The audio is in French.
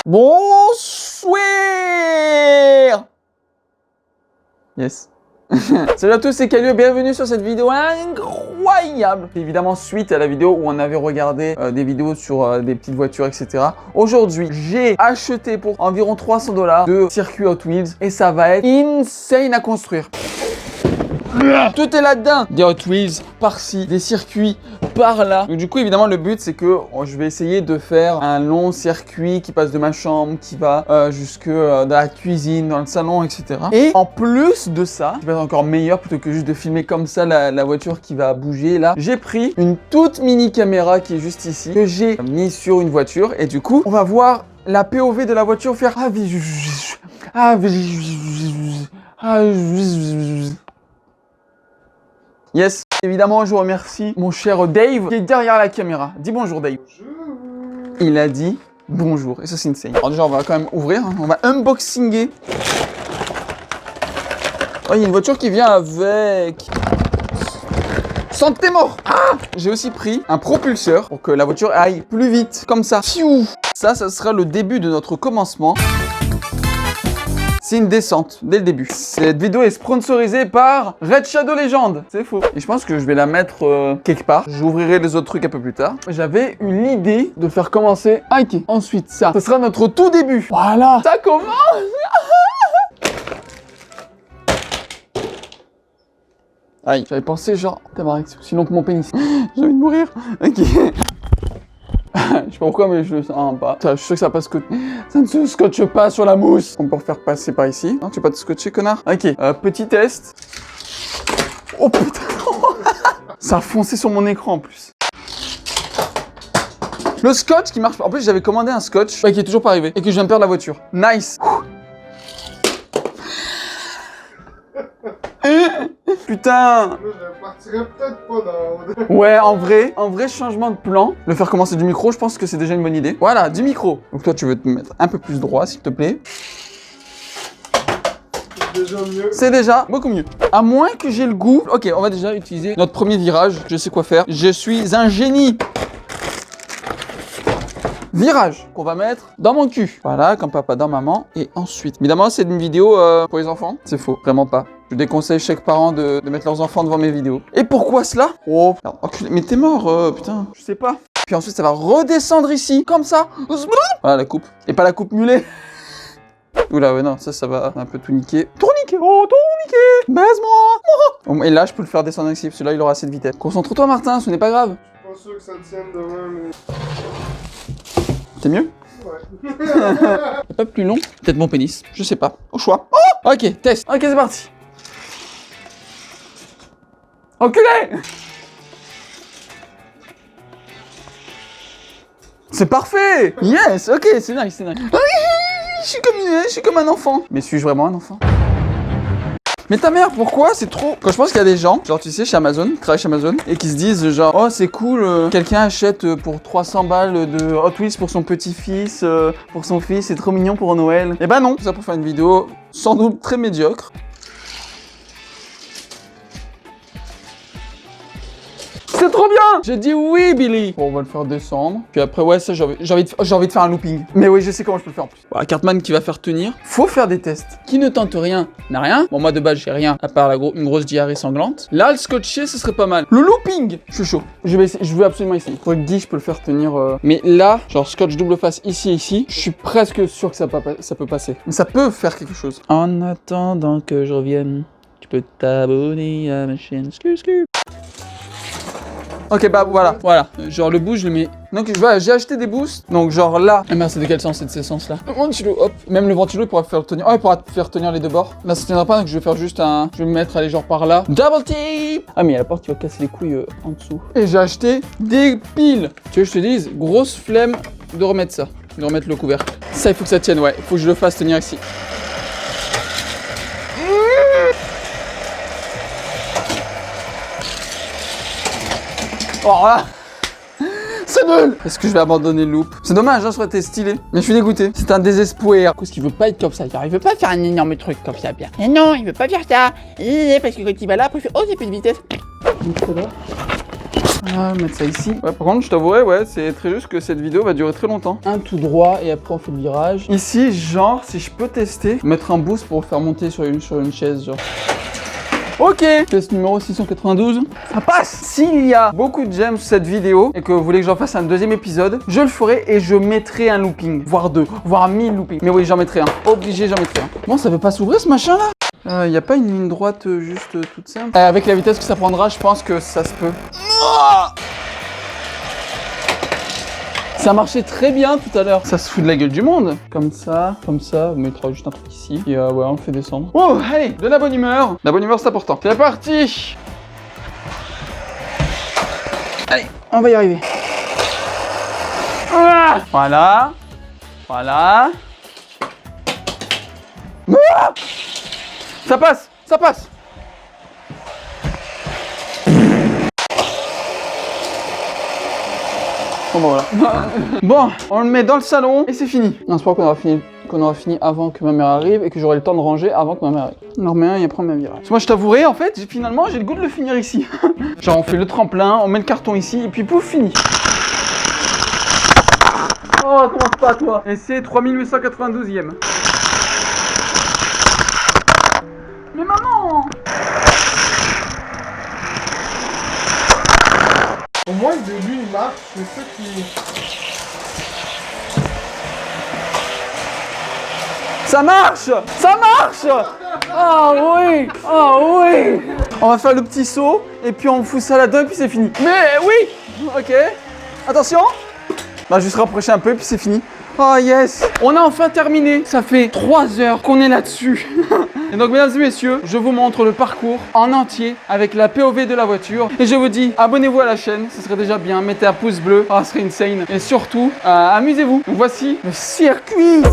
Bonsoir. Yes. Salut à tous, c'est Kaliu, bienvenue sur cette vidéo incroyable. Évidemment, suite à la vidéo où on avait regardé des vidéos sur des petites voitures, etc. Aujourd'hui, j'ai acheté pour environ 300 $ de circuit Hot Wheels et ça va être insane à construire. Tout est là-dedans. Des Hot Wheels par-ci, des circuits par-là. Donc du coup, évidemment, le but, c'est que je vais essayer de faire un long circuit qui passe de ma chambre, qui va jusque dans la cuisine, dans le salon, etc. Et en plus de ça, qui va être encore meilleur plutôt que juste de filmer comme ça la voiture qui va bouger là, j'ai pris une toute mini caméra qui est juste ici, que j'ai mis sur une voiture. Et du coup, on va voir la POV de la voiture faire Yes. Évidemment, je remercie mon cher Dave qui est derrière la caméra. Dis bonjour, Dave. Bonjour. Il a dit bonjour. Et ça, c'est insane. Alors déjà, on va quand même ouvrir. Hein. On va unboxinguer. Oh, il y a une voiture qui vient avec... Santé mort. Ah, j'ai aussi pris un propulseur pour que la voiture aille plus vite. Comme ça. Fiou. Ça sera le début de notre commencement. C'est une descente, dès le début. Cette vidéo est sponsorisée par Red Shadow Legend. C'est faux. Et je pense que je vais la mettre quelque part. J'ouvrirai les autres trucs un peu plus tard. J'avais eu l'idée de faire commencer ok. Ensuite, ça sera notre tout début. Voilà. Ça commence. Aïe. J'avais pensé genre, sinon que mon pénis. J'ai envie de mourir. Ok. Je sais pas pourquoi, mais je le sens pas. Je suis sûr que ça passe ça ne se scotche pas sur la mousse. On peut refaire passer par ici. Non, tu veux pas te scotcher, connard? Ok, petit test. Oh putain. Ça a foncé sur mon écran en plus. Le scotch qui marche pas. En plus, j'avais commandé un scotch qui est toujours pas arrivé et que je viens de perdre la voiture. Nice. Putain. Je partirais peut-être pas dans... Ouais, en vrai, changement de plan. Le faire commencer du micro, je pense que c'est déjà une bonne idée. Voilà, du micro. Donc toi, tu veux te mettre un peu plus droit, s'il te plaît. C'est déjà mieux. C'est déjà beaucoup mieux. À moins que j'ai le goût... Ok, on va déjà utiliser notre premier virage. Je sais quoi faire. Je suis un génie. Virage qu'on va mettre dans mon cul. Voilà, comme papa dans maman. Et ensuite, évidemment, c'est une vidéo pour les enfants. C'est faux, vraiment pas. Je déconseille chaque parent de mettre leurs enfants devant mes vidéos. Et pourquoi cela? Oh, enculé, mais t'es mort, putain, je sais pas. Puis ensuite, ça va redescendre ici, comme ça. Voilà la coupe. Et pas la coupe mulet. Oula, ouais, non, ça va un peu tout niquer. Tourniquer, oh, tourniquer, baise-moi. Et là, je peux le faire descendre ici, parce que là, il aura assez de vitesse. Concentre-toi, Martin, ce n'est pas grave. Je suis pas sûr que ça tienne demain, mais... C'est mieux? Ouais. Pas plus long. Peut-être mon pénis, je sais pas. Au choix. Oh, ok, test. Ok, c'est parti. Enculé! C'est parfait! Yes, ok, c'est nice, c'est nice. Je suis comme un enfant. Mais suis-je vraiment un enfant? Mais ta mère, pourquoi c'est trop... Quand je pense qu'il y a des gens, genre tu sais, chez Amazon, qui travaillent chez Amazon, et qui se disent genre, oh c'est cool, quelqu'un achète pour 300 balles de Hot Wheels pour son petit-fils, pour son fils, c'est trop mignon pour Noël. Eh ben non, tout ça pour faire une vidéo sans doute très médiocre. C'est trop bien! J'ai dit oui, Billy! Bon, on va le faire descendre. Puis après, ouais, ça, j'ai envie de faire un looping. Mais oui, je sais comment je peux le faire en plus. Voilà, Cartman qui va faire tenir. Faut faire des tests. Qui ne tente rien n'a rien. Bon, moi, de base, j'ai rien, à part une grosse diarrhée sanglante. Là, le scotcher, ce serait pas mal. Le looping! Je suis chaud. Je veux absolument essayer. Pour Guy, je peux le faire tenir... Mais là, genre scotch double face ici et ici, je suis presque sûr que ça peut passer. Mais ça peut faire quelque chose. En attendant que je revienne, tu peux t'abonner à ma chaîne. Scu. Ok, bah voilà. Genre le boost, je le mets. Donc j'ai acheté des boosts. Donc genre là. Ah merde, c'est de quel sens? C'est de ces sens-là. Le ventilo, hop. Même le ventilo, il pourra faire tenir. Oh, il pourra faire tenir les deux bords. Là, ça tiendra pas, donc je vais faire juste un. Je vais me mettre, aller genre par là. Double tip. Ah, mais il y a la porte qui va casser les couilles en dessous. Et j'ai acheté des piles. Tu veux que je te dise, grosse flemme de remettre ça. De remettre le couvercle. Ça, il faut que ça tienne, ouais. Il faut que je le fasse tenir ici. Oh là, c'est nul. Est-ce que je vais abandonner le loop? C'est dommage, hein, ça aurait été stylé. Mais je suis dégoûté. C'est un désespoir. Parce qu'il veut pas être comme ça. Il veut pas faire un énorme truc comme ça, bien. Et non, il veut pas faire ça. Parce que quand il va là, après il fait oh, j'ai plus de vitesse. Ah, mettre ça ici. Ouais, par contre, je t'avouerai, ouais, c'est très juste que cette vidéo va durer très longtemps. Un tout droit et après on fait le virage. Ici, genre, si je peux tester, mettre un boost pour le faire monter sur une chaise, genre. Ok, test numéro 692. Ça passe. S'il y a beaucoup de j'aime sur cette vidéo et que vous voulez que j'en fasse un deuxième épisode, je le ferai et je mettrai un looping, voire 2, voire 1000 loopings. Mais oui, j'en mettrai un. Obligé, j'en mettrai un. Bon, ça veut pas s'ouvrir ce machin là? Y a pas une ligne droite juste toute simple? Avec la vitesse que ça prendra, je pense que ça se peut. Ça marchait très bien tout à l'heure. Ça se fout de la gueule du monde. Comme ça, on mettra juste un truc ici. Et ouais, on le fait descendre. Oh, allez, de la bonne humeur. La bonne humeur, c'est important. C'est parti. Allez, on va y arriver. Voilà. Voilà. Ça passe, ça passe. Bon, voilà. Bon, on le met dans le salon et c'est fini. On espère qu'on aura fini avant que ma mère arrive et que j'aurai le temps de ranger avant que ma mère arrive. On en remet un et après on met un virage. Moi je t'avouerai, en fait, finalement j'ai le goût de le finir ici. Genre on fait le tremplin, on met le carton ici et puis pouf, fini. Oh, commence pas toi. Et c'est 3892e. Mais maman! Au moins, le début, il marche. C'est ça qui... Ça marche! Ça marche! Ah oui! Ah oui! On va faire le petit saut et puis on fout ça là-dedans et puis c'est fini. Mais oui! Ok. Attention! On va juste rapprocher un peu et puis c'est fini. Oh yes! On a enfin terminé. Ça fait 3 heures qu'on est là-dessus. Et donc mesdames et messieurs, je vous montre le parcours en entier avec la POV de la voiture. Et je vous dis, abonnez-vous à la chaîne, ce serait déjà bien. Mettez un pouce bleu, ça serait insane. Et surtout, amusez-vous. Donc voici le circuit.